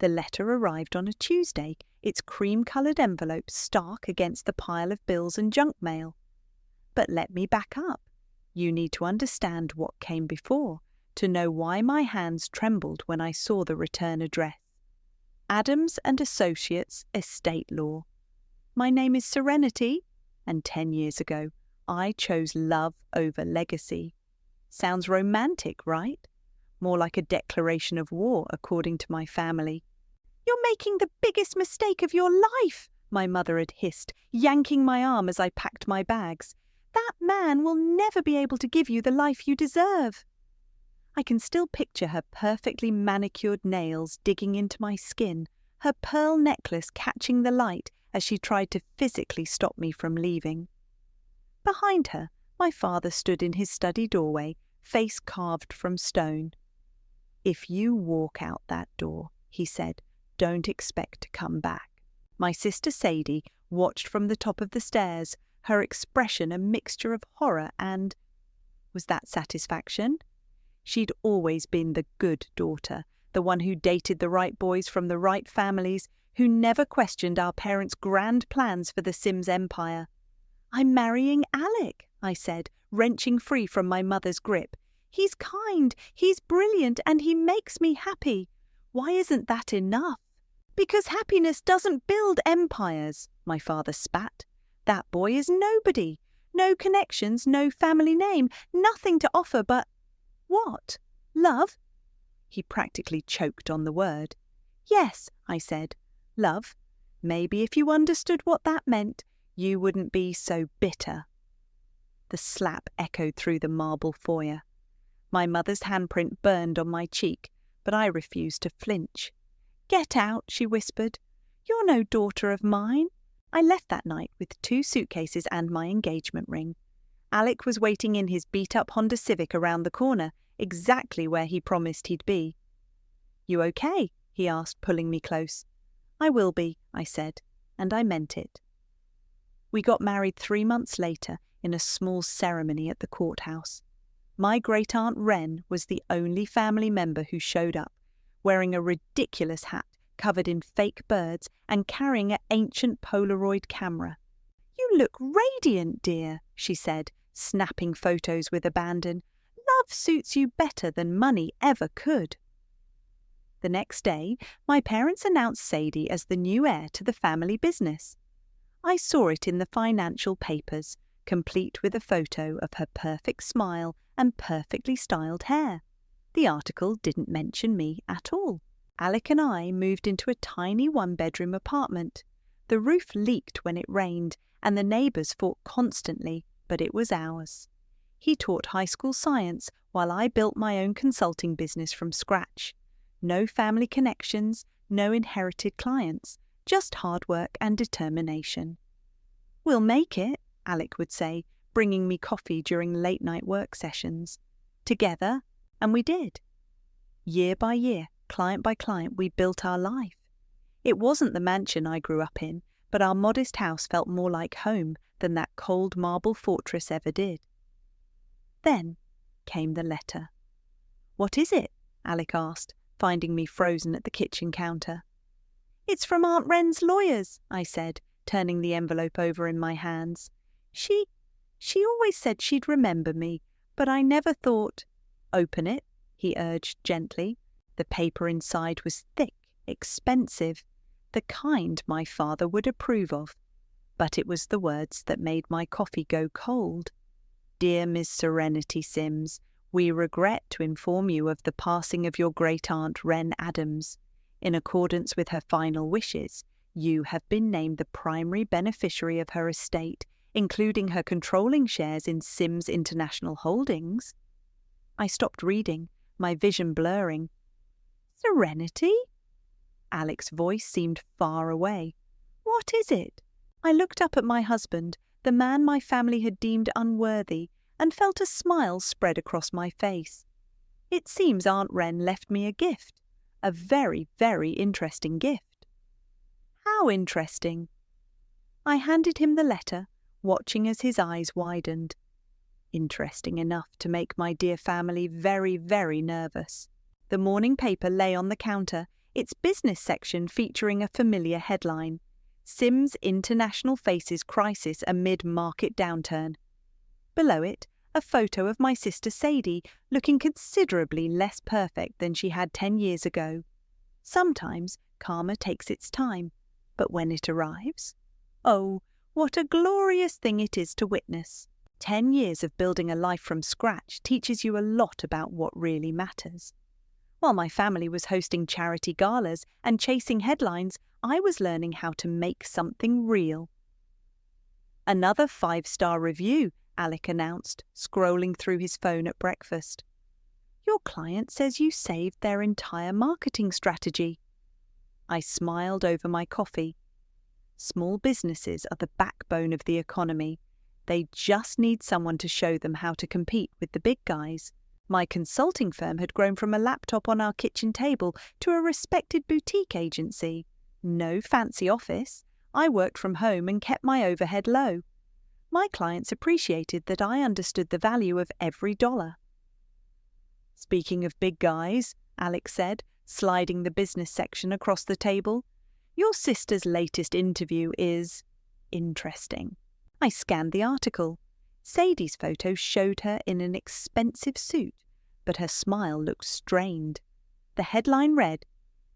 The letter arrived on a Tuesday, its cream-coloured envelope stark against the pile of bills and junk mail. But let me back up. You need to understand what came before, to know why my hands trembled when I saw the return address. Adams and Associates, Estate Law. My name is Serenity, and 10 years ago, I chose love over legacy. Sounds romantic, right? More like a declaration of war, according to my family. "You're making the biggest mistake of your life," my mother had hissed, yanking my arm as I packed my bags. "That man will never be able to give you the life you deserve." I can still picture her perfectly manicured nails digging into my skin, her pearl necklace catching the light as she tried to physically stop me from leaving. Behind her, my father stood in his study doorway, face carved from stone. "If you walk out that door," he said, "don't expect to come back." My sister Sadie watched from the top of the stairs, her expression a mixture of horror and, was that satisfaction? She'd always been the good daughter, the one who dated the right boys from the right families, who never questioned our parents' grand plans for the Sims empire. "I'm marrying Alec," I said, wrenching free from my mother's grip. "He's kind, he's brilliant, and he makes me happy. Why isn't that enough?" "Because happiness doesn't build empires," my father spat. "That boy is nobody. No connections, no family name, nothing to offer but—" "What? Love?" He practically choked on the word. "Yes," I said, "love. Maybe if you understood what that meant, you wouldn't be so bitter." The slap echoed through the marble foyer. My mother's handprint burned on my cheek, but I refused to flinch. "Get out," she whispered. "You're no daughter of mine." I left that night with 2 suitcases and my engagement ring. Alec was waiting in his beat-up Honda Civic around the corner, exactly where he promised he'd be. "You okay?" he asked, pulling me close. "I will be," I said, and I meant it. We got married 3 months later in a small ceremony at the courthouse. My great-aunt Wren was the only family member who showed up, wearing a ridiculous hat covered in fake birds and carrying an ancient Polaroid camera. "You look radiant, dear," she said, snapping photos with abandon. "Love suits you better than money ever could." The next day, my parents announced Sadie as the new heir to the family business. I saw it in the financial papers, complete with a photo of her perfect smile and perfectly styled hair. The article didn't mention me at all. Alec and I moved into a tiny 1-bedroom apartment. The roof leaked when it rained, and the neighbours fought constantly, but it was ours. He taught high school science while I built my own consulting business from scratch. No family connections, no inherited clients, just hard work and determination. "We'll make it," Alec would say, bringing me coffee during late-night work sessions. Together, and we did. Year by year, client by client, we built our life. It wasn't the mansion I grew up in, but our modest house felt more like home than that cold marble fortress ever did. Then came the letter. "What is it?" Alec asked, finding me frozen at the kitchen counter. "It's from Aunt Wren's lawyers," I said, turning the envelope over in my hands. She always said she'd remember me, but I never thought—" "Open it," he urged gently. The paper inside was thick, expensive, the kind my father would approve of. But it was the words that made my coffee go cold. "Dear Miss Serenity Sims, we regret to inform you of the passing of your great-aunt Wren Adams. In accordance with her final wishes, you have been named the primary beneficiary of her estate, including her controlling shares in Sims International Holdings." I stopped reading, my vision blurring. "Serenity?" Alec's voice seemed far away. "What is it?" I looked up at my husband, the man my family had deemed unworthy, and felt a smile spread across my face. "It seems Aunt Wren left me a gift. A very, very interesting gift." "How interesting?" I handed him the letter, watching as his eyes widened. Interesting enough to make my dear family very, very nervous. The morning paper lay on the counter, its business section featuring a familiar headline: Sims International Faces Crisis Amid Market Downturn. Below it, a photo of my sister Sadie, looking considerably less perfect than she had 10 years ago. Sometimes karma takes its time, but when it arrives, oh, what a glorious thing it is to witness. 10 years of building a life from scratch teaches you a lot about what really matters. While my family was hosting charity galas and chasing headlines, I was learning how to make something real. Another 5-star review, Alec announced, scrolling through his phone at breakfast. Your client says you saved their entire marketing strategy. I smiled over my coffee. Small businesses are the backbone of the economy. They just need someone to show them how to compete with the big guys. My consulting firm had grown from a laptop on our kitchen table to a respected boutique agency. No fancy office. I worked from home and kept my overhead low. My clients appreciated that I understood the value of every dollar. Speaking of big guys, Alex said, sliding the business section across the table, your sister's latest interview is interesting. I scanned the article. Sadie's photo showed her in an expensive suit, but her smile looked strained. The headline read,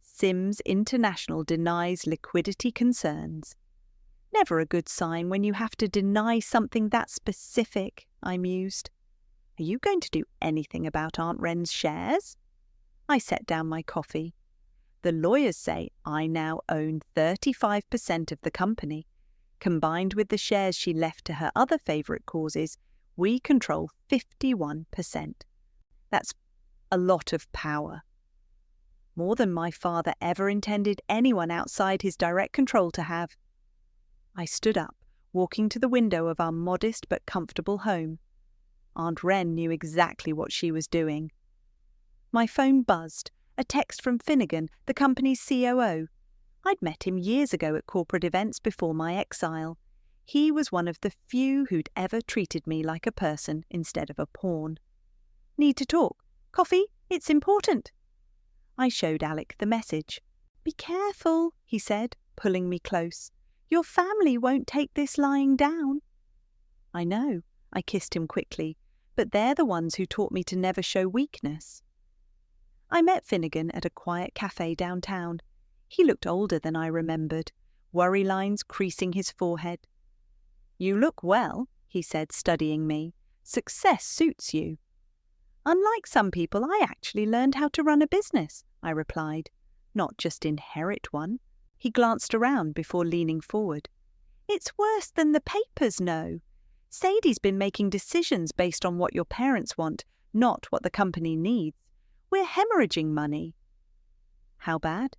Sims International denies liquidity concerns. Never a good sign when you have to deny something that specific, I mused. Are you going to do anything about Aunt Wren's shares? I set down my coffee. The lawyers say I now own 35% of the company. Combined with the shares she left to her other favourite causes, we control 51%. That's a lot of power. More than my father ever intended anyone outside his direct control to have. I stood up, walking to the window of our modest but comfortable home. Aunt Wren knew exactly what she was doing. My phone buzzed, a text from Finnegan, the company's COO. I'd met him years ago at corporate events before my exile. He was one of the few who'd ever treated me like a person instead of a pawn. Need to talk. Coffee? It's important. I showed Alec the message. Be careful, he said, pulling me close. Your family won't take this lying down. I know, I kissed him quickly, but they're the ones who taught me to never show weakness. I met Finnegan at a quiet cafe downtown. He looked older than I remembered, worry lines creasing his forehead. You look well, he said, studying me. Success suits you. Unlike some people, I actually learned how to run a business, I replied, not just inherit one. He glanced around before leaning forward. It's worse than the papers know. Sadie's been making decisions based on what your parents want, not what the company needs. We're hemorrhaging money. How bad?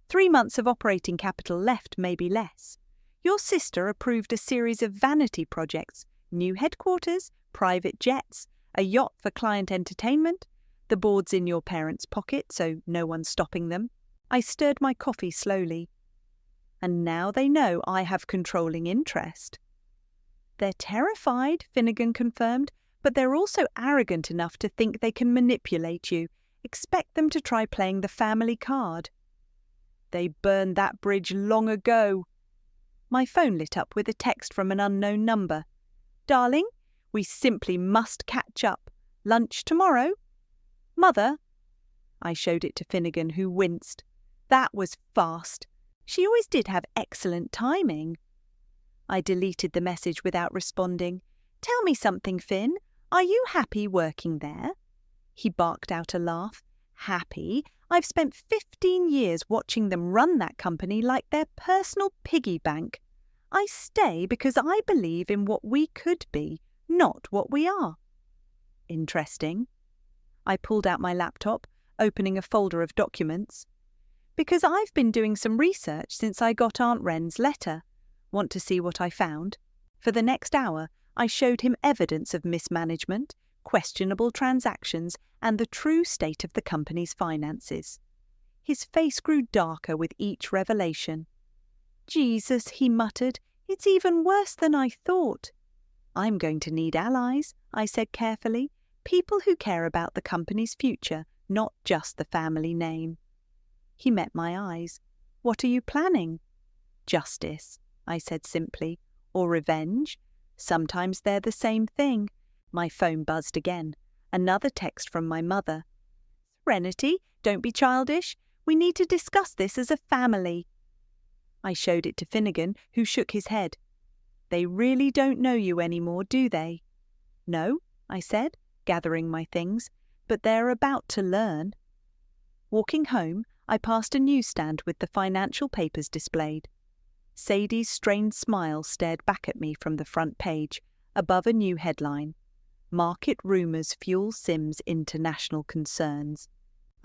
3 months of operating capital left, maybe less. Your sister approved a series of vanity projects, new headquarters, private jets, a yacht for client entertainment. The board's in your parents' pocket, so no one's stopping them. I stirred my coffee slowly. And now they know I have controlling interest. They're terrified, Finnegan confirmed, but they're also arrogant enough to think they can manipulate you. Expect them to try playing the family card. They burned that bridge long ago. My phone lit up with a text from an unknown number. Darling, we simply must catch up. Lunch tomorrow? Mother? I showed it to Finnegan, who winced. That was fast. She always did have excellent timing. I deleted the message without responding. Tell me something, Finn. Are you happy working there? He barked out a laugh. Happy? I've spent 15 years watching them run that company like their personal piggy bank. I stay because I believe in what we could be, not what we are. Interesting. I pulled out my laptop, opening a folder of documents. Because I've been doing some research since I got Aunt Wren's letter. Want to see what I found? For the next hour, I showed him evidence of mismanagement, questionable transactions, and the true state of the company's finances. His face grew darker with each revelation. Jesus, he muttered, it's even worse than I thought. I'm going to need allies, I said carefully, people who care about the company's future, not just the family name. He met my eyes. "What are you planning?" "Justice," I said simply. "Or revenge. Sometimes they're the same thing." My phone buzzed again. Another text from my mother. "Serenity, don't be childish. We need to discuss this as a family." I showed it to Finnegan, who shook his head. "They really don't know you anymore, do they?" "No," I said, gathering my things, "but they're about to learn." Walking home, I passed a newsstand with the financial papers displayed. Sadie's strained smile stared back at me from the front page, above a new headline: "Market Rumours Fuel Sim's International Concerns."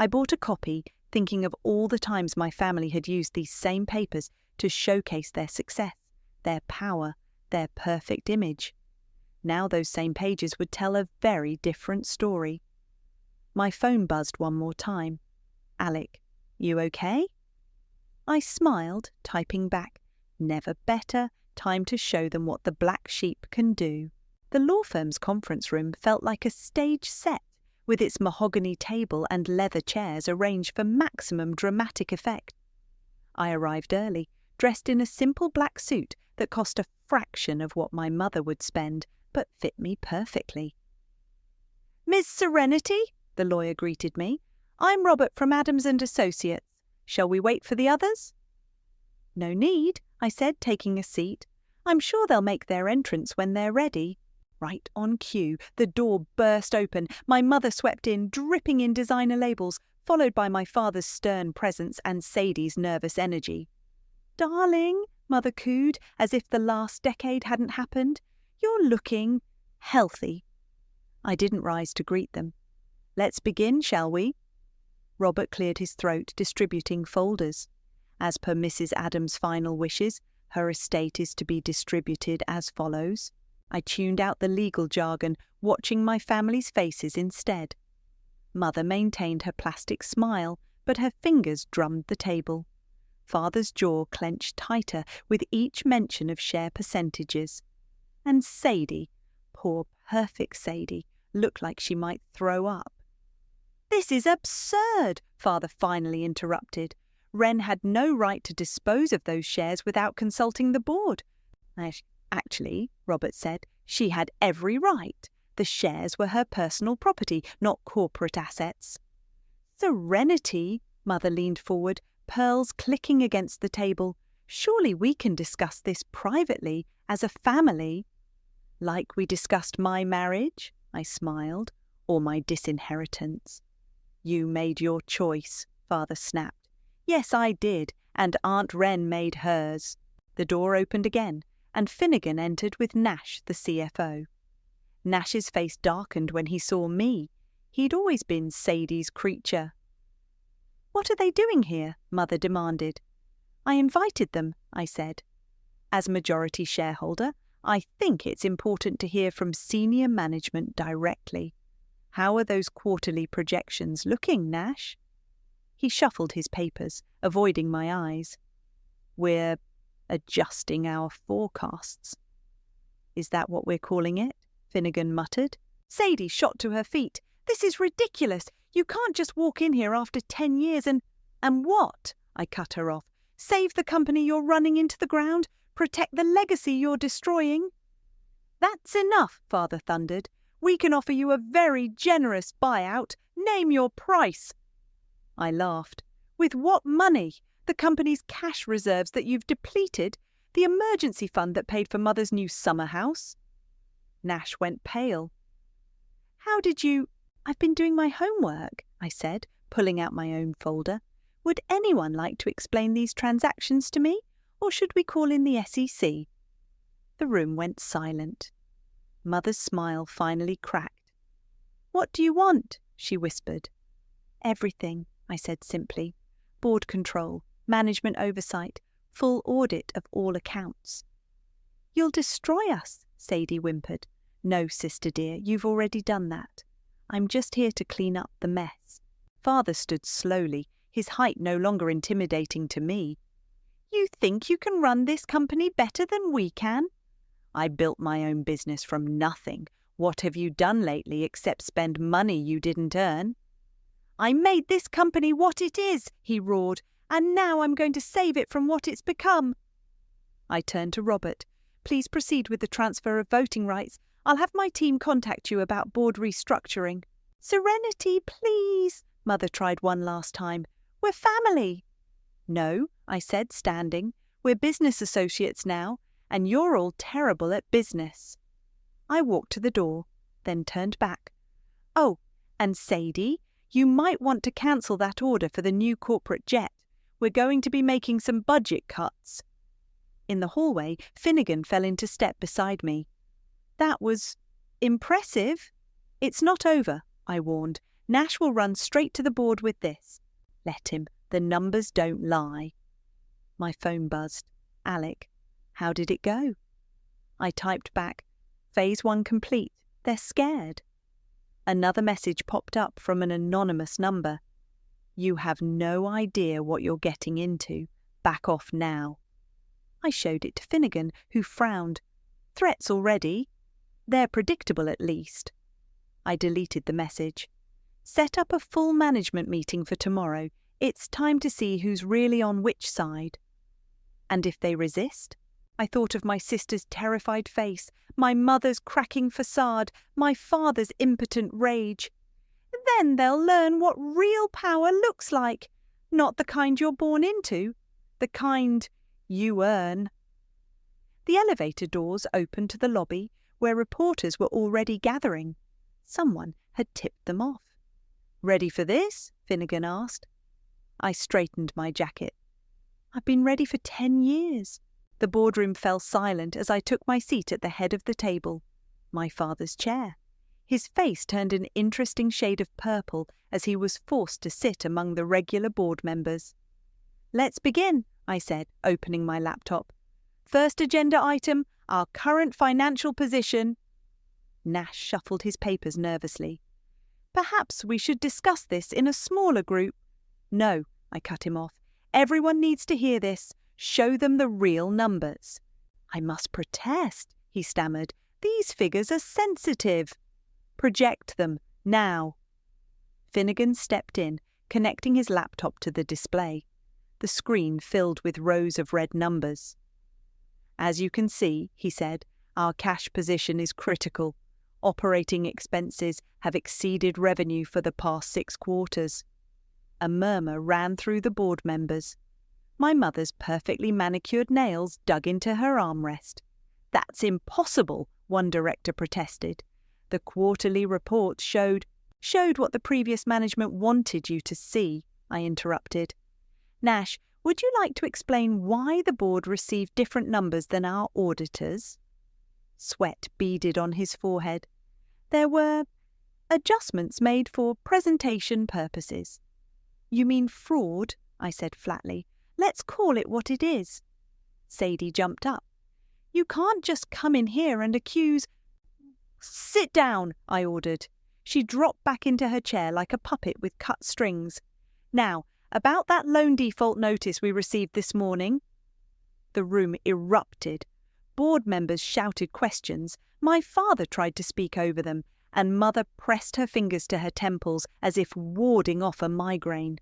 I bought a copy, thinking of all the times my family had used these same papers to showcase their success, their power, their perfect image. Now those same pages would tell a very different story. My phone buzzed one more time. "Alec, you okay?" I smiled, typing back, "Never better, time to show them what the black sheep can do." The law firm's conference room felt like a stage set, with its mahogany table and leather chairs arranged for maximum dramatic effect. I arrived early, dressed in a simple black suit that cost a fraction of what my mother would spend, but fit me perfectly. "Miss Serenity," the lawyer greeted me. "I'm Robert from Adams and Associates. Shall we wait for the others?" "No need," I said, taking a seat. "I'm sure they'll make their entrance when they're ready." Right on cue, the door burst open. My mother swept in, dripping in designer labels, followed by my father's stern presence and Sadie's nervous energy. "Darling," Mother cooed, as if the last decade hadn't happened, "you're looking healthy." I didn't rise to greet them. "Let's begin, shall we?" Robert cleared his throat, distributing folders. As per Mrs. Adams' final wishes, her estate is to be distributed as follows. I tuned out the legal jargon, watching my family's faces instead. Mother maintained her plastic smile, but her fingers drummed the table. Father's jaw clenched tighter with each mention of share percentages. And Sadie, poor perfect Sadie, looked like she might throw up. "This is absurd," Father finally interrupted. "Wren had no right to dispose of those shares without consulting the board." "Actually," Robert said, "she had every right. The shares were her personal property, not corporate assets." "Serenity," Mother leaned forward, pearls clicking against the table. "Surely we can discuss this privately, as a family." "Like we discussed my marriage?" I smiled. "Or my disinheritance?" "You made your choice," Father snapped. "Yes, I did, and Aunt Wren made hers." The door opened again, and Finnegan entered with Nash, the CFO. Nash's face darkened when he saw me. He'd always been Sadie's creature. "What are they doing here?" Mother demanded. "I invited them," I said. "As majority shareholder, I think it's important to hear from senior management directly. How are those quarterly projections looking, Nash?" He shuffled his papers, avoiding my eyes. "We're adjusting our forecasts." "Is that what we're calling it?" Finnegan muttered. Sadie shot to her feet. "This is ridiculous. You can't just walk in here after 10 years and what?" I cut her off. "Save the company you're running into the ground? Protect the legacy you're destroying?" "That's enough," Father thundered. "We can offer you a very generous buyout. Name your price." I laughed. "With what money? The company's cash reserves that you've depleted? The emergency fund that paid for Mother's new summer house?" Nash went pale. "How did you—" "I've been doing my homework," I said, pulling out my own folder. "Would anyone like to explain these transactions to me, or should we call in the SEC?" The room went silent. Mother's smile finally cracked. "What do you want?" she whispered. "Everything," I said simply. "Board control, management oversight, full audit of all accounts." "You'll destroy us," Sadie whimpered. "No, sister dear, you've already done that. I'm just here to clean up the mess." Father stood slowly, his height no longer intimidating to me. "You think you can run this company better than we can?" "I built my own business from nothing. What have you done lately except spend money you didn't earn?" I made this company what it is, he roared, and now I'm going to save it from what it's become. I turned to Robert. Please proceed with the transfer of voting rights. I'll have my team contact you about board restructuring. Serenity, please, Mother tried one last time. We're family. No, I said, standing. We're business associates now, and you're all terrible at business. I walked to the door, then turned back. Oh, and Sadie, you might want to cancel that order for the new corporate jet. We're going to be making some budget cuts. In the hallway, Finnegan fell into step beside me. That was impressive. It's not over, I warned. Nash will run straight to the board with this. Let him. The numbers don't lie. My phone buzzed. Alec, how did it go? I typed back. Phase 1 complete. They're scared. Another message popped up from an anonymous number. You have no idea what you're getting into. Back off now. I showed it to Finnegan, who frowned. Threats already? They're predictable at least. I deleted the message. Set up a full management meeting for tomorrow. It's time to see who's really on which side. And if they resist? I thought of my sister's terrified face, my mother's cracking facade, my father's impotent rage. Then they'll learn what real power looks like. Not the kind you're born into, the kind you earn. The elevator doors opened to the lobby, where reporters were already gathering. Someone had tipped them off. Ready for this? Finnegan asked. I straightened my jacket. I've been ready for 10 years. The boardroom fell silent as I took my seat at the head of the table, my father's chair. His face turned an interesting shade of purple as he was forced to sit among the regular board members. Let's begin, I said, opening my laptop. First agenda item, our current financial position. Nash shuffled his papers nervously. Perhaps we should discuss this in a smaller group. No, I cut him off. Everyone needs to hear this. Show them the real numbers. I must protest, he stammered. These figures are sensitive. Project them, now. Finnegan stepped in, connecting his laptop to the display. The screen filled with rows of red numbers. As you can see, he said, our cash position is critical. Operating expenses have exceeded revenue for the past 6 quarters. A murmur ran through the board members. My mother's perfectly manicured nails dug into her armrest. That's impossible, one director protested. The quarterly reports showed what the previous management wanted you to see, I interrupted. Nash, would you like to explain why the board received different numbers than our auditors? Sweat beaded on his forehead. There were adjustments made for presentation purposes. You mean fraud? I said flatly. Let's call it what it is. Sadie jumped up. You can't just come in here and accuse... Sit down, I ordered. She dropped back into her chair like a puppet with cut strings. Now, about that loan default notice we received this morning. The room erupted. Board members shouted questions. My father tried to speak over them, and Mother pressed her fingers to her temples as if warding off a migraine.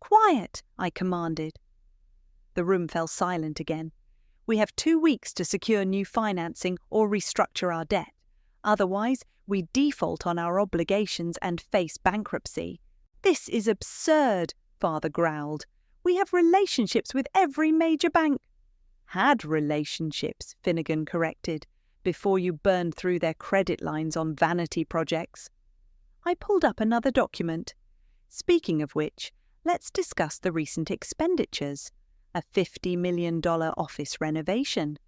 Quiet, I commanded. The room fell silent again. We have 2 weeks to secure new financing or restructure our debt. Otherwise, we default on our obligations and face bankruptcy. This is absurd, Father growled. We have relationships with every major bank. Had relationships, Finnegan corrected, before you burned through their credit lines on vanity projects. I pulled up another document. Speaking of which, let's discuss the recent expenditures. A $50 million office renovation,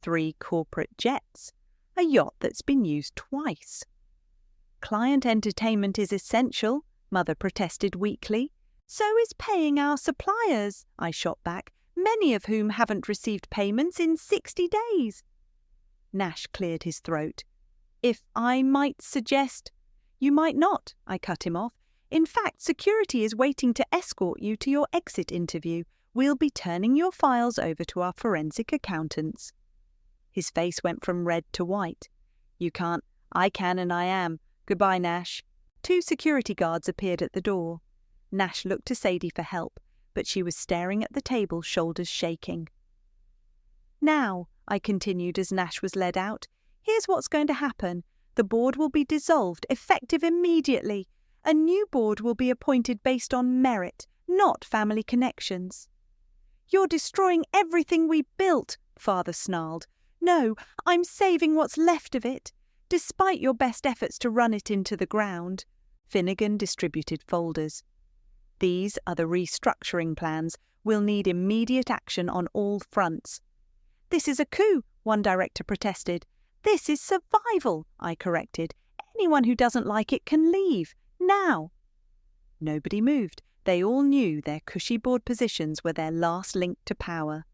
3 corporate jets, a yacht that's been used twice. Client entertainment is essential, Mother protested weakly. So is paying our suppliers, I shot back, many of whom haven't received payments in 60 days. Nash cleared his throat. If I might suggest... You might not, I cut him off. In fact, security is waiting to escort you to your exit interview. We'll be turning your files over to our forensic accountants. His face went from red to white. You can't. I can and I am. Goodbye, Nash. 2 security guards appeared at the door. Nash looked to Sadie for help, but she was staring at the table, shoulders shaking. "Now," I continued as Nash was led out, "here's what's going to happen. The board will be dissolved, effective immediately. A new board will be appointed based on merit, not family connections." "You're destroying everything we built," Father snarled. "No, I'm saving what's left of it. Despite your best efforts to run it into the ground." Finnegan distributed folders. "These are the restructuring plans. We'll need immediate action on all fronts." "This is a coup," one director protested. "This is survival," I corrected. "Anyone who doesn't like it can leave. Now." Nobody moved. They all knew their cushy board positions were their last link to power.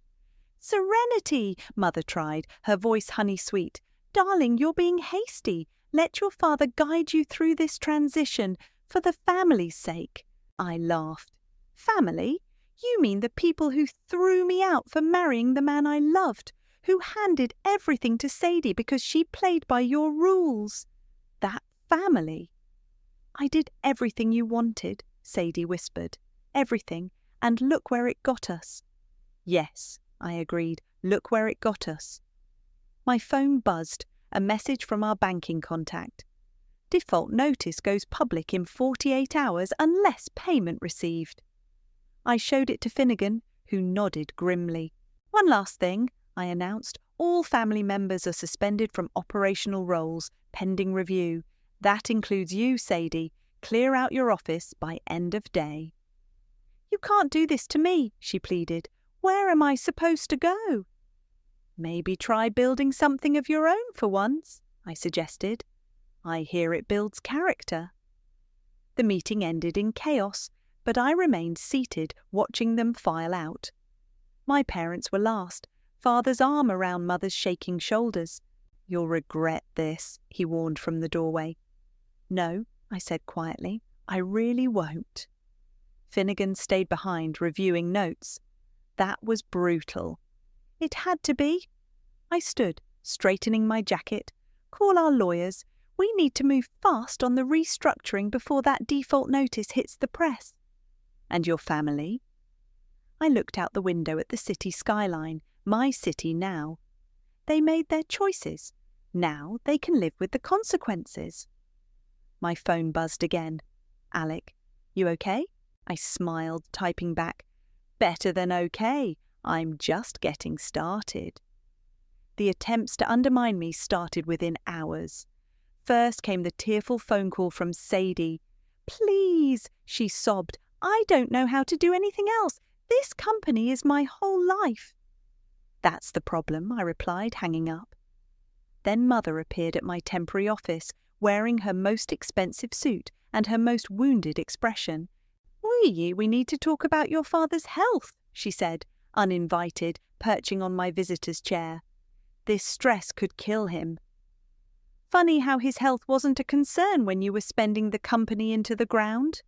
"Serenity," Mother tried, her voice honey-sweet. "Darling, you're being hasty. Let your father guide you through this transition, for the family's sake." I laughed. "Family? You mean the people who threw me out for marrying the man I loved, who handed everything to Sadie because she played by your rules. That family." "I did everything you wanted," Sadie whispered. "Everything, and look where it got us." "Yes," I agreed, "look where it got us." My phone buzzed, a message from our banking contact. "Default notice goes public in 48 hours unless payment received." I showed it to Finnegan, who nodded grimly. "One last thing," I announced. "All family members are suspended from operational roles, pending review. That includes you, Sadie. Clear out your office by end of day." "You can't do this to me," she pleaded. "Where am I supposed to go?" "Maybe try building something of your own for once," I suggested. "I hear it builds character." The meeting ended in chaos, but I remained seated, watching them file out. My parents were last, Father's arm around Mother's shaking shoulders. "You'll regret this," he warned from the doorway. "No," I said quietly, "I really won't." Finnegan stayed behind, reviewing notes. That was brutal. It had to be. I stood, straightening my jacket. "Call our lawyers. We need to move fast on the restructuring before that default notice hits the press." "And your family?" I looked out the window at the city skyline, my city now. They made their choices. Now they can live with the consequences. My phone buzzed again. "Alec, you okay?" I smiled, typing back. "Better than okay. I'm just getting started." The attempts to undermine me started within hours. First came the tearful phone call from Sadie. "Please," she sobbed, "I don't know how to do anything else. This company is my whole life." "That's the problem," I replied, hanging up. Then Mother appeared at my temporary office, wearing her most expensive suit and her most wounded expression. We need to talk about your father's health," she said, uninvited, perching on my visitor's chair. "This stress could kill him." "Funny how his health wasn't a concern when you were spending the company into the ground."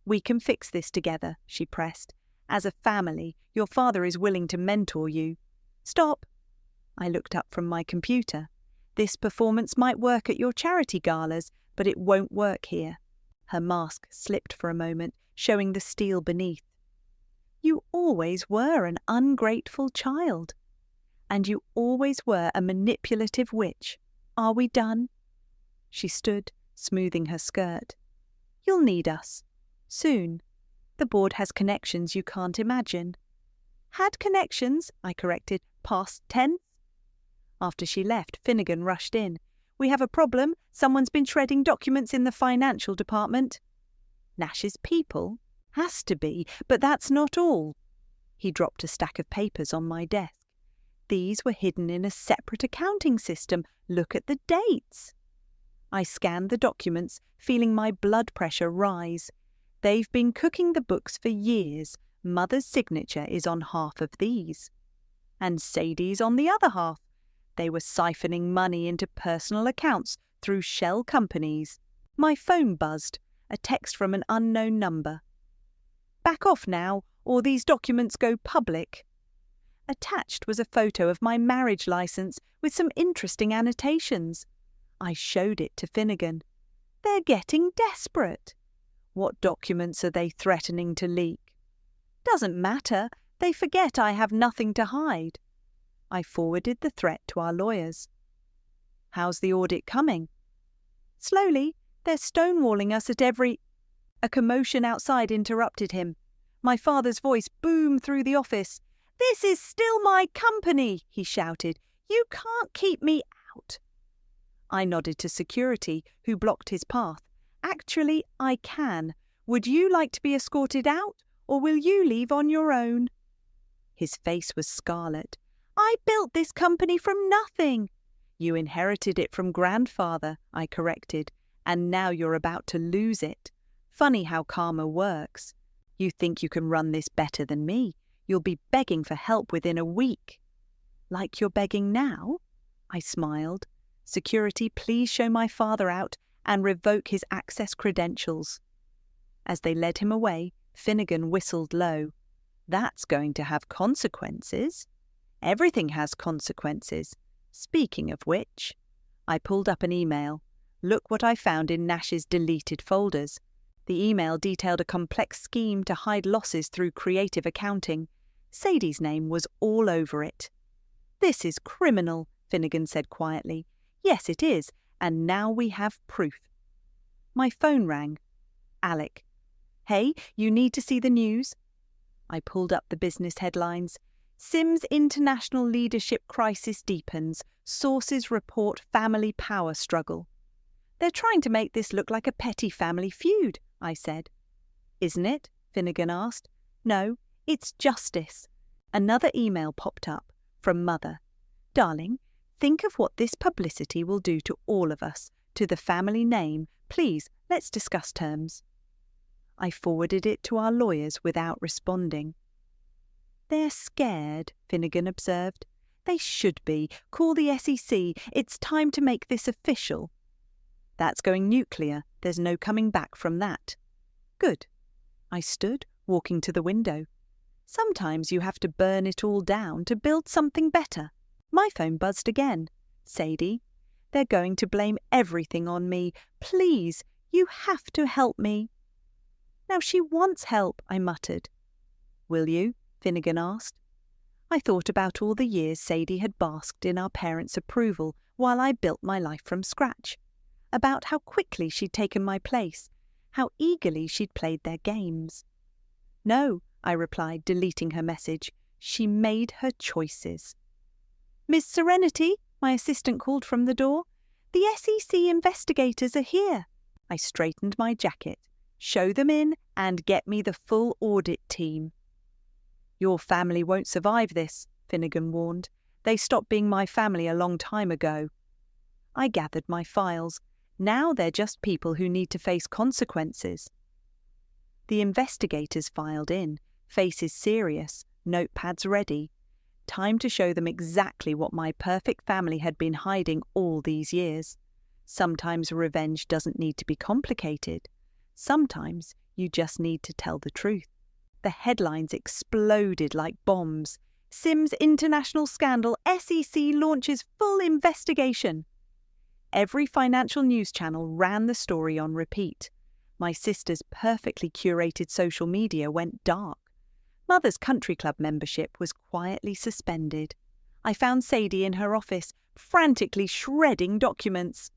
"We can fix this together," she pressed. "As a family, your father is willing to mentor you." "Stop." I looked up from my computer. "This performance might work at your charity galas, but it won't work here." Her mask slipped for a moment, showing the steel beneath. "You always were an ungrateful child. And you always were a manipulative witch. Are we done?" She stood, smoothing her skirt. "You'll need us. Soon. The board has connections you can't imagine." "Had connections," I corrected, "past tense." After she left, Finnegan rushed in. "We have a problem. Someone's been shredding documents in the financial department." "Nash's people?" "Has to be, but that's not all." He dropped a stack of papers on my desk. "These were hidden in a separate accounting system. Look at the dates." I scanned the documents, feeling my blood pressure rise. They've been cooking the books for years. Mother's signature is on half of these. And Sadie's on the other half. They were siphoning money into personal accounts through shell companies. My phone buzzed, a text from an unknown number. "Back off now, or these documents go public." Attached was a photo of my marriage license with some interesting annotations. I showed it to Finnegan. "They're getting desperate." What documents are they threatening to leak? Doesn't matter. They forget I have nothing to hide. I forwarded the threat to our lawyers. How's the audit coming? Slowly. They're stonewalling us at every... A commotion outside interrupted him. My father's voice boomed through the office. "This is still my company," he shouted. "You can't keep me out." I nodded to security, who blocked his path. "Actually, I can. Would you like to be escorted out, or will you leave on your own?" His face was scarlet. "I built this company from nothing." "You inherited it from grandfather," I corrected, "and now you're about to lose it. Funny how karma works. You think you can run this better than me. You'll be begging for help within a week." "Like you're begging now?" I smiled. "Security, please show my father out and revoke his access credentials." As they led him away, Finnegan whistled low. "That's going to have consequences." "Everything has consequences. Speaking of which..." I pulled up an email. Look what I found in Nash's deleted folders. The email detailed a complex scheme to hide losses through creative accounting. Sadie's name was all over it. "This is criminal," Finnegan said quietly. "Yes, it is, and now we have proof." My phone rang. Alec. "Hey, you need to see the news." I pulled up the business headlines. "Sims International Leadership Crisis Deepens. Sources report family power struggle." "They're trying to make this look like a petty family feud," I said. "Isn't it?" Finnegan asked. "No, it's justice." Another email popped up, from Mother. "Darling, think of what this publicity will do to all of us, to the family name. Please, let's discuss terms." I forwarded it to our lawyers without responding. "They're scared," Finnegan observed. "They should be. Call the SEC. It's time to make this official." "That's going nuclear. There's no coming back from that." "Good." I stood, walking to the window. Sometimes you have to burn it all down to build something better. My phone buzzed again. "Sadie, they're going to blame everything on me. Please, you have to help me." "Now she wants help," I muttered. "Will you?" Finnegan asked. I thought about all the years Sadie had basked in our parents' approval while I built my life from scratch. About how quickly she'd taken my place, how eagerly she'd played their games. "No," I replied, deleting her message. "She made her choices." "Miss Serenity," my assistant called from the door. "The SEC investigators are here." I straightened my jacket. "Show them in and get me the full audit team." "Your family won't survive this," Finnegan warned. "They stopped being my family a long time ago." I gathered my files. Now they're just people who need to face consequences. The investigators filed in, faces serious, notepads ready. Time to show them exactly what my perfect family had been hiding all these years. Sometimes revenge doesn't need to be complicated. Sometimes you just need to tell the truth. The headlines exploded like bombs. "Sims International Scandal, SEC launches full investigation." Every financial news channel ran the story on repeat. My sister's perfectly curated social media went dark. Mother's country club membership was quietly suspended. I found Sadie in her office, frantically shredding documents.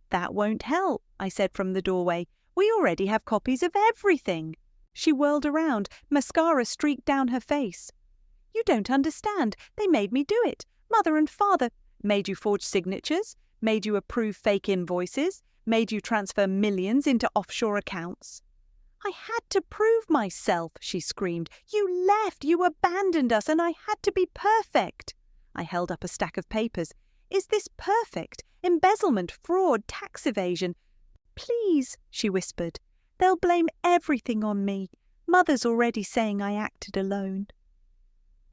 "That won't help," I said from the doorway. "We already have copies of everything." She whirled around, mascara streaked down her face. "You don't understand. They made me do it. Mother and father made you forge signatures, made you approve fake invoices, made you transfer millions into offshore accounts." "I had to prove myself," she screamed. "You left, you abandoned us, and I had to be perfect." I held up a stack of papers. "Is this perfect? Embezzlement, fraud, tax evasion." "Please," she whispered. "They'll blame everything on me. Mother's already saying I acted alone."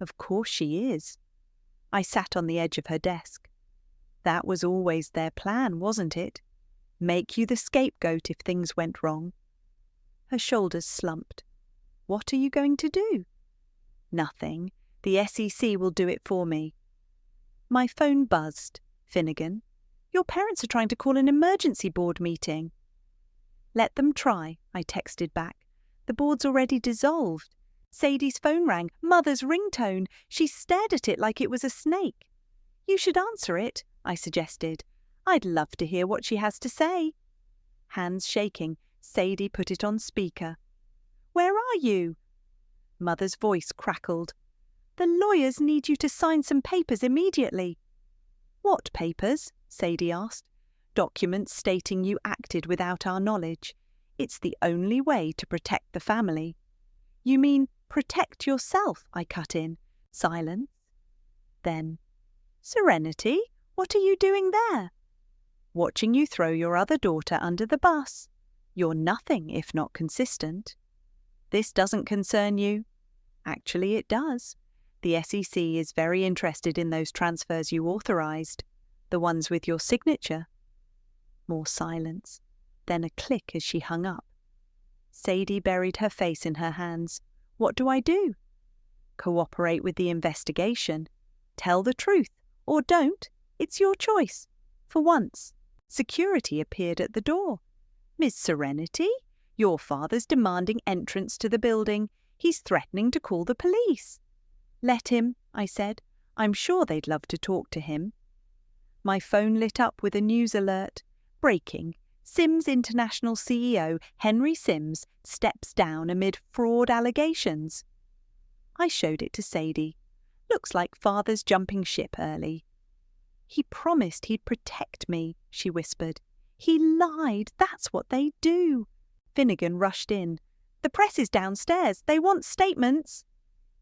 Of course she is. I sat on the edge of her desk. That was always their plan, wasn't it? Make you the scapegoat if things went wrong. Her shoulders slumped. "What are you going to do?" "Nothing. The SEC will do it for me." My phone buzzed. "Finnegan, your parents are trying to call an emergency board meeting." Let them try, I texted back. The board's already dissolved. Sadie's phone rang, Mother's ringtone. She stared at it like it was a snake. You should answer it, I suggested. I'd love to hear what she has to say. Hands shaking, Sadie put it on speaker. Where are you? Mother's voice crackled. The lawyers need you to sign some papers immediately. What papers? Sadie asked. Documents stating you acted without our knowledge. It's the only way to protect the family. You mean protect yourself, I cut in. Silence. Then, Serenity, what are you doing there? Watching you throw your other daughter under the bus. You're nothing if not consistent. This doesn't concern you. Actually, it does. The SEC is very interested in those transfers you authorized, the ones with your signature. More silence, then a click as she hung up. Sadie buried her face in her hands. What do I do? Cooperate with the investigation. Tell the truth, or don't. It's your choice. For once, security appeared at the door. Miss Serenity, your father's demanding entrance to the building. He's threatening to call the police. Let him, I said. I'm sure they'd love to talk to him. My phone lit up with a news alert. Breaking. Sims International CEO Henry Sims steps down amid fraud allegations. I showed it to Sadie. Looks like father's jumping ship early. He promised he'd protect me, she whispered. He lied. That's what they do. Finnegan rushed in. The press is downstairs. They want statements.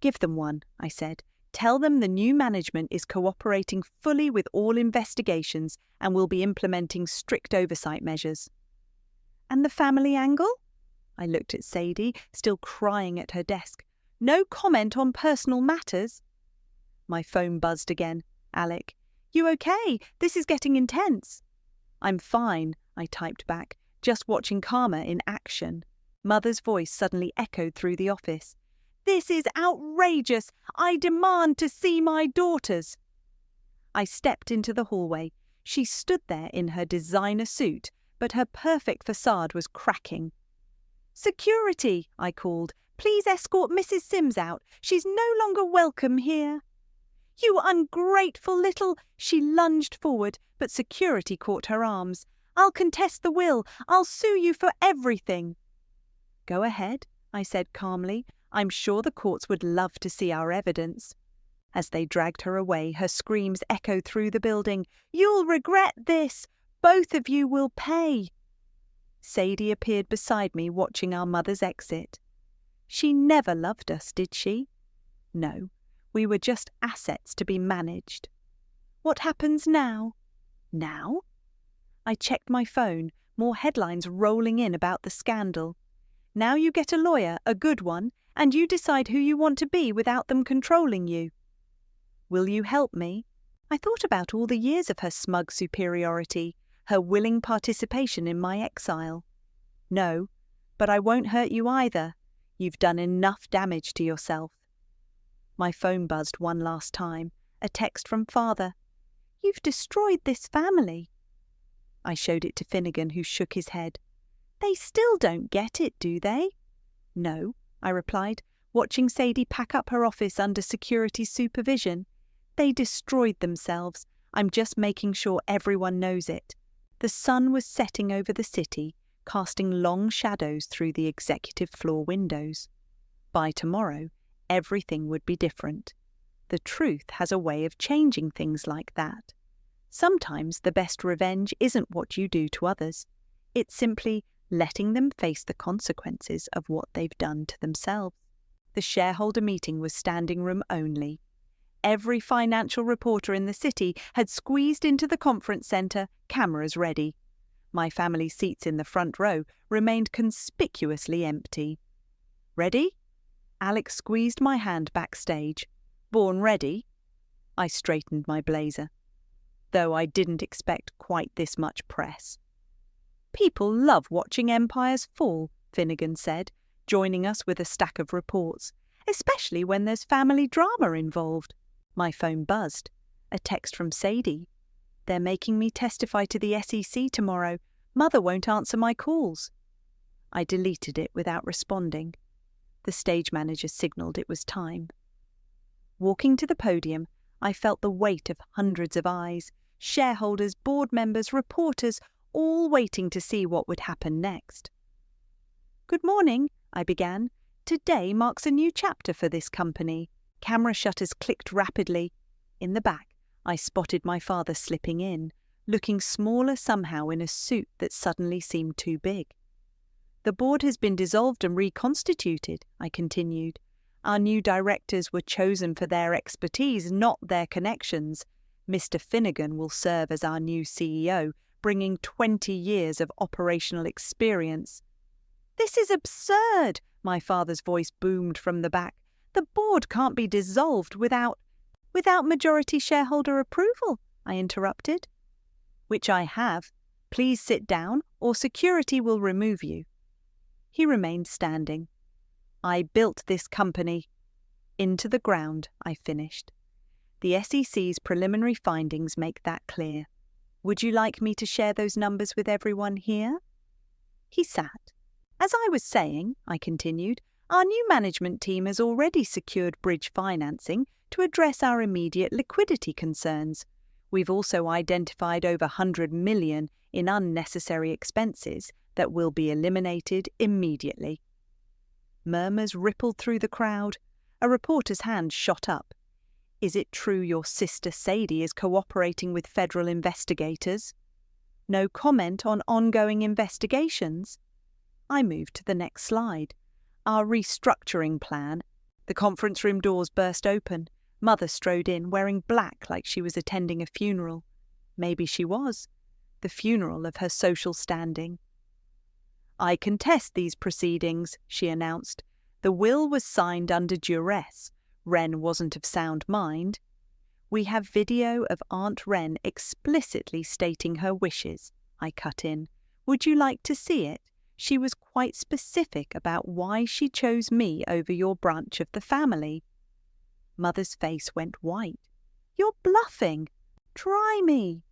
Give them one, I said. Tell them the new management is cooperating fully with all investigations and will be implementing strict oversight measures. And the family angle? I looked at Sadie, still crying at her desk. No comment on personal matters. My phone buzzed again. Alec, you okay? This is getting intense. I'm fine, I typed back, just watching Karma in action. Mother's voice suddenly echoed through the office. This is outrageous! I demand to see my daughters! I stepped into the hallway. She stood there in her designer suit, but her perfect facade was cracking. Security, I called. Please escort Mrs. Sims out. She's no longer welcome here. You ungrateful little... She lunged forward, but security caught her arms. I'll contest the will. I'll sue you for everything. Go ahead, I said calmly. I'm sure the courts would love to see our evidence. As they dragged her away, her screams echoed through the building. You'll regret this. Both of you will pay. Sadie appeared beside me, watching our mother's exit. She never loved us, did she? No, we were just assets to be managed. What happens now? Now? I checked my phone, more headlines rolling in about the scandal. Now you get a lawyer, a good one, and you decide who you want to be without them controlling you. Will you help me? I thought about all the years of her smug superiority, her willing participation in my exile. No, but I won't hurt you either. You've done enough damage to yourself. My phone buzzed one last time, a text from Father. You've destroyed this family. I showed it to Finnegan, who shook his head. They still don't get it, do they? No, I replied, watching Sadie pack up her office under security supervision. They destroyed themselves. I'm just making sure everyone knows it. The sun was setting over the city, casting long shadows through the executive floor windows. By tomorrow, everything would be different. The truth has a way of changing things like that. Sometimes the best revenge isn't what you do to others. It's simply letting them face the consequences of what they've done to themselves. The shareholder meeting was standing room only. Every financial reporter in the city had squeezed into the conference centre, cameras ready. My family's seats in the front row remained conspicuously empty. Ready? Alex squeezed my hand backstage. Born ready? I straightened my blazer, though I didn't expect quite this much press. People love watching empires fall, Finnegan said, joining us with a stack of reports, especially when there's family drama involved. My phone buzzed. A text from Sadie. They're making me testify to the SEC tomorrow. Mother won't answer my calls. I deleted it without responding. The stage manager signalled it was time. Walking to the podium, I felt the weight of hundreds of eyes, shareholders, board members, reporters, all waiting to see what would happen next. "Good morning," I began. "Today marks a new chapter for this company." Camera shutters clicked rapidly. In the back, I spotted my father slipping in, looking smaller somehow in a suit that suddenly seemed too big. "The board has been dissolved and reconstituted," I continued. "Our new directors were chosen for their expertise, not their connections. Mr. Finnegan will serve as our new CEO, bringing 20 years of operational experience." "This is absurd," my father's voice boomed from the back. "The board can't be dissolved without majority shareholder approval," I interrupted. "Which I have. Please sit down, or security will remove you." He remained standing. "I built this company into the ground," I finished. "The SEC's preliminary findings make that clear. Would you like me to share those numbers with everyone here?" He sat. "As I was saying," I continued, "our new management team has already secured bridge financing to address our immediate liquidity concerns. We've also identified over $100 million in unnecessary expenses that will be eliminated immediately." Murmurs rippled through the crowd. A reporter's hand shot up. "Is it true your sister Sadie is cooperating with federal investigators?" "No comment on ongoing investigations." I moved to the next slide. Our restructuring plan. The conference room doors burst open. Mother strode in, wearing black like she was attending a funeral. Maybe she was. The funeral of her social standing. "I contest these proceedings," she announced. "The will was signed under duress. Wren wasn't of sound mind." "We have video of Aunt Wren explicitly stating her wishes," I cut in. "Would you like to see it? She was quite specific about why she chose me over your branch of the family." Mother's face went white. "You're bluffing. Try me."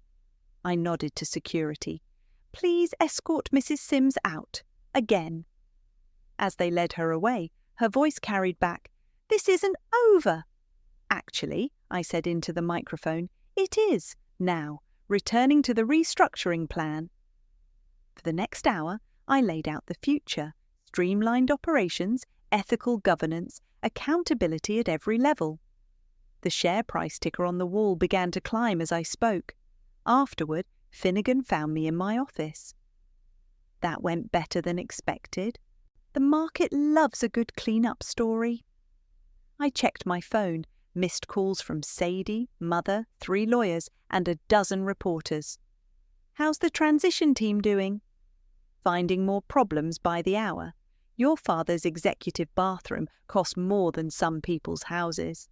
I nodded to security. "Please escort Mrs. Sims out. Again." As they led her away, her voice carried back, "This isn't over." "Actually," I said into the microphone, "it is, now, returning to the restructuring plan." For the next hour, I laid out the future: streamlined operations, ethical governance, accountability at every level. The share price ticker on the wall began to climb as I spoke. Afterward, Finnegan found me in my office. "That went better than expected. The market loves a good clean-up story." I checked my phone, missed calls from Sadie, Mother, 3 lawyers, and a dozen reporters. "How's the transition team doing?" "Finding more problems by the hour. Your father's executive bathroom costs more than some people's houses."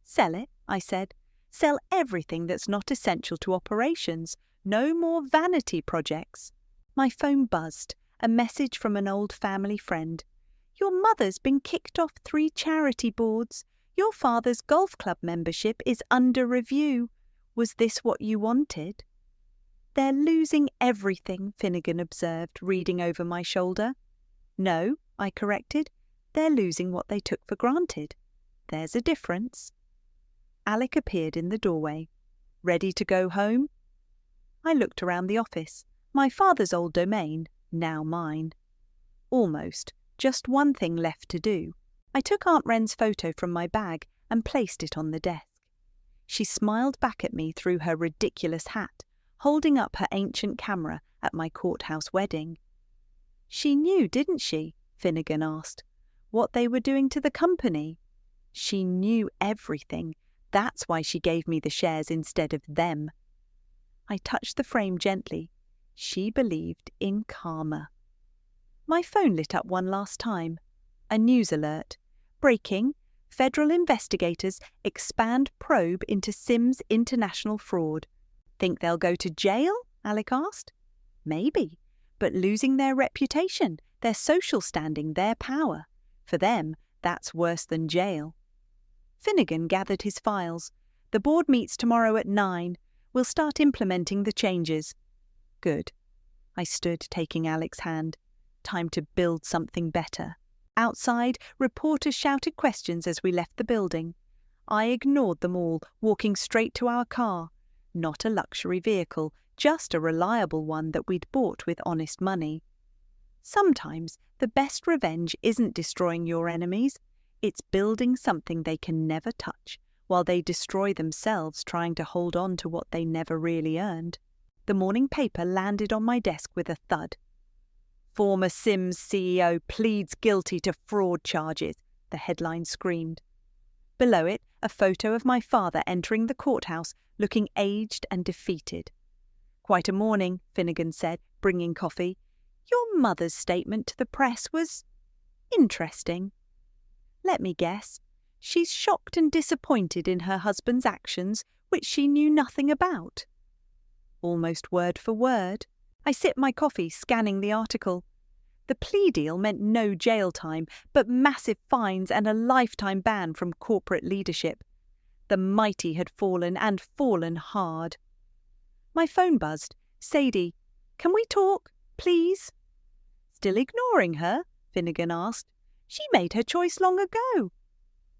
"Sell it," I said. "Sell everything that's not essential to operations. No more vanity projects." My phone buzzed, a message from an old family friend. "Your mother's been kicked off 3 charity boards. Your father's golf club membership is under review. Was this what you wanted?" "They're losing everything," Finnegan observed, reading over my shoulder. "No," I corrected. "They're losing what they took for granted. There's a difference." Alec appeared in the doorway. "Ready to go home?" I looked around the office. My father's old domain, now mine. Almost. Just one thing left to do. I took Aunt Wren's photo from my bag and placed it on the desk. She smiled back at me through her ridiculous hat, holding up her ancient camera at my courthouse wedding. "She knew, didn't she?" Finnegan asked. "What they were doing to the company?" "She knew everything. That's why she gave me the shares instead of them." I touched the frame gently. She believed in karma. My phone lit up one last time. A news alert. "Breaking. Federal investigators expand probe into Sims international fraud." "Think they'll go to jail?" Alec asked. "Maybe. But losing their reputation, their social standing, their power. For them, that's worse than jail." Finnegan gathered his files. "The board meets tomorrow at 9. We'll start implementing the changes." "Good." I stood, taking Alec's hand. time to build something better. Outside, reporters shouted questions as we left the building. I ignored them all, walking straight to our car. Not a luxury vehicle, just a reliable one that we'd bought with honest money. Sometimes the best revenge isn't destroying your enemies, it's building something they can never touch, while they destroy themselves trying to hold on to what they never really earned. The morning paper landed on my desk with a thud. "Former Sims CEO pleads guilty to fraud charges," the headline screamed. Below it, a photo of my father entering the courthouse, looking aged and defeated. "Quite a morning," Finnegan said, bringing coffee. "Your mother's statement to the press was interesting." Let me guess. She's shocked and disappointed in her husband's actions, which she knew nothing about. Almost word for word. I sipped my coffee, scanning the article. The plea deal meant no jail time, but massive fines and a lifetime ban from corporate leadership. The mighty had fallen, and fallen hard. My phone buzzed. "Sadie, can we talk, please?" "Still ignoring her?" Finnegan asked. "She made her choice long ago."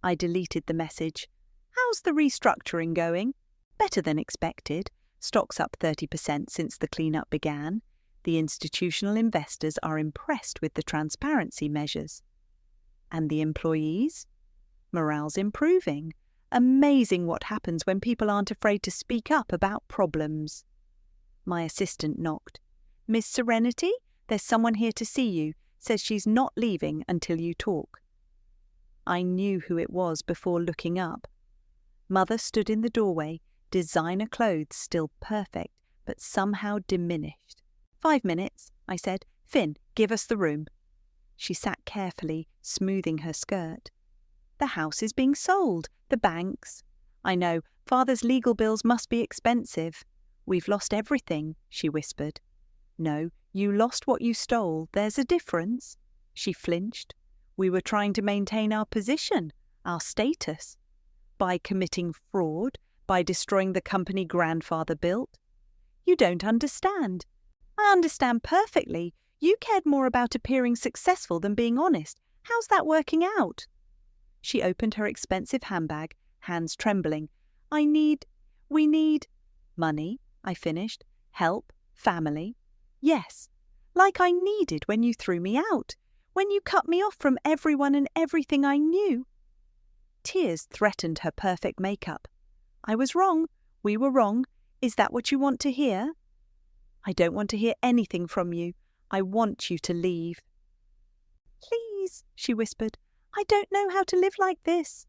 I deleted the message. "How's the restructuring going?" "Better than expected. Stock's up 30% since the cleanup began. The institutional investors are impressed with the transparency measures." "And the employees?" "Morale's improving. Amazing what happens when people aren't afraid to speak up about problems." My assistant knocked. "Miss Serenity, there's someone here to see you. Says she's not leaving until you talk." I knew who it was before looking up. Mother stood in the doorway, designer clothes still perfect, but somehow diminished. "5 minutes," I said. "Finn, give us the room." She sat carefully, smoothing her skirt. "The house is being sold. The banks." "I know. Father's legal bills must be expensive." "We've lost everything," she whispered. "No, you lost what you stole. There's a difference." She flinched. "We were trying to maintain our position, our status. By committing fraud, by destroying the company grandfather built." "You don't understand." "I understand perfectly. You cared more about appearing successful than being honest. How's that working out?" She opened her expensive handbag, hands trembling. We need money," I finished. "Help, family." "Yes, like I needed when you threw me out, when you cut me off from everyone and everything I knew." Tears threatened her perfect makeup. "I was wrong. We were wrong. Is that what you want to hear?" "I don't want to hear anything from you. I want you to leave." "Please," she whispered. "I don't know how to live like this."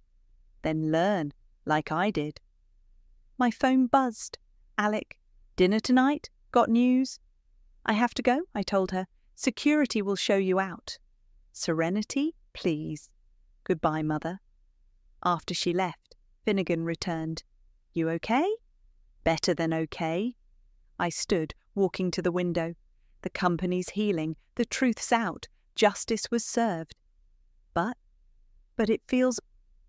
"Then learn, like I did." My phone buzzed. "Alec, dinner tonight? Got news?" "I have to go," I told her. "Security will show you out." "Serenity, please." "Goodbye, Mother." After she left, Finnegan returned. "You okay?" "Better than okay." I stood, walking to the window. The company's healing, the truth's out, justice was served. But it feels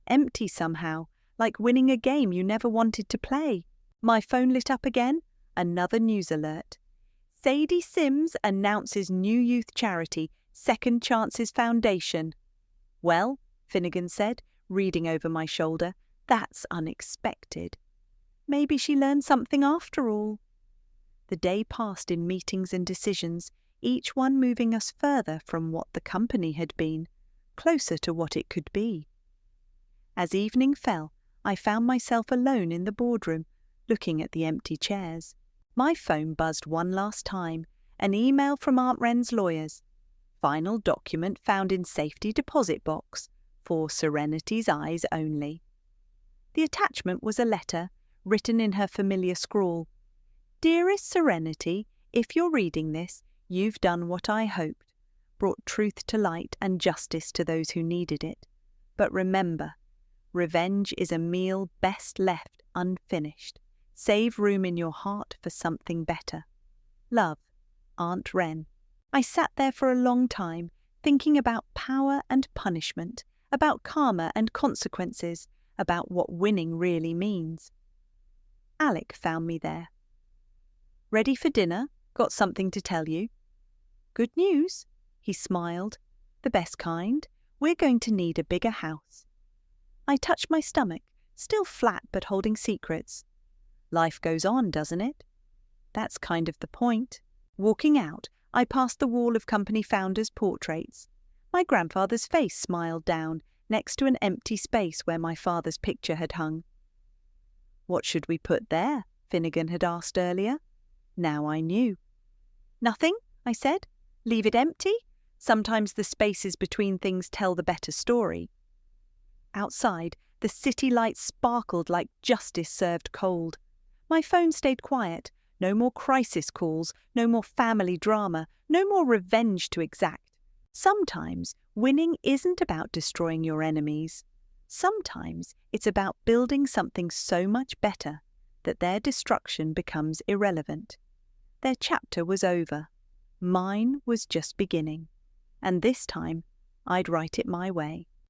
empty somehow, like winning a game you never wanted to play. My phone lit up again, another news alert. Sadie Sims announces new youth charity, Second Chances Foundation. "Well," Finnegan said, reading over my shoulder, "that's unexpected. Maybe she learned something after all." The day passed in meetings and decisions, each one moving us further from what the company had been, closer to what it could be. As evening fell, I found myself alone in the boardroom, looking at the empty chairs. My phone buzzed one last time, an email from Aunt Wren's lawyers. Final document found in safety deposit box, for Serenity's eyes only. The attachment was a letter, written in her familiar scrawl. "Dearest Serenity, if you're reading this, you've done what I hoped, brought truth to light and justice to those who needed it. But remember, revenge is a meal best left unfinished. Save room in your heart for something better. Love, Aunt Wren." I sat there for a long time, thinking about power and punishment, about karma and consequences, about what winning really means. Alec found me there. "Ready for dinner? Got something to tell you." "Good news?" He smiled. The best kind. We're going to need a bigger house. I touched my stomach, still flat but holding secrets. Life goes on, doesn't it? That's kind of the point. Walking out, I passed the wall of company founders' portraits. My grandfather's face smiled down, next to an empty space where my father's picture had hung. What should we put there? Finnegan had asked earlier. Now I knew. Nothing, I said. Leave it empty? Sometimes the spaces between things tell the better story. Outside, the city lights sparkled like justice served cold. My phone stayed quiet. No more crisis calls, no more family drama, no more revenge to exact. Sometimes winning isn't about destroying your enemies. Sometimes it's about building something so much better that their destruction becomes irrelevant. Their chapter was over. Mine was just beginning. And this time, I'd write it my way.